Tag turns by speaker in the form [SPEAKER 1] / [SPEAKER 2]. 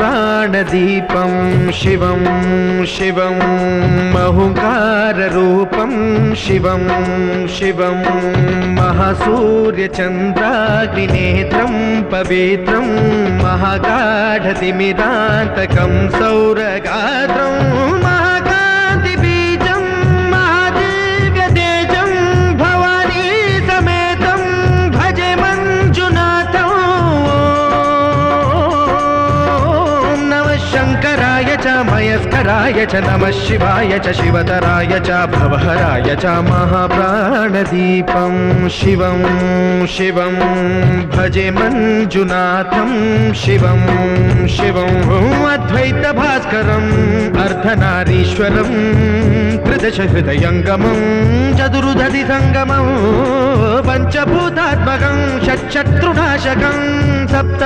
[SPEAKER 1] महाप्राणदीपं शिवं शिवं महुकाररूपं शिवं शिवं महासूर्यचन्द्राग्निनेत्रं पवित्रं महागाढतिमिरान्तकं सौरगात्रं महाकान्तिबीजं महादिव्यतेजं भवानी समेतं भजे मञ्जुनाथं। शङ्कराय च मयस्कराय च नमः शिवाय च शिवतराय च भवहराय च महाप्राणदीपं शिवं शिवं भजे मञ्जुनाथं शिवं शिवं अद्वैतभास्करम् अर्धनारीश्वरं त्रिदशहृदयङ्गमं चतुर्दधिसङ्गमं पञ्चभूतात्मकं षट्शत्रुनाशकं सप्त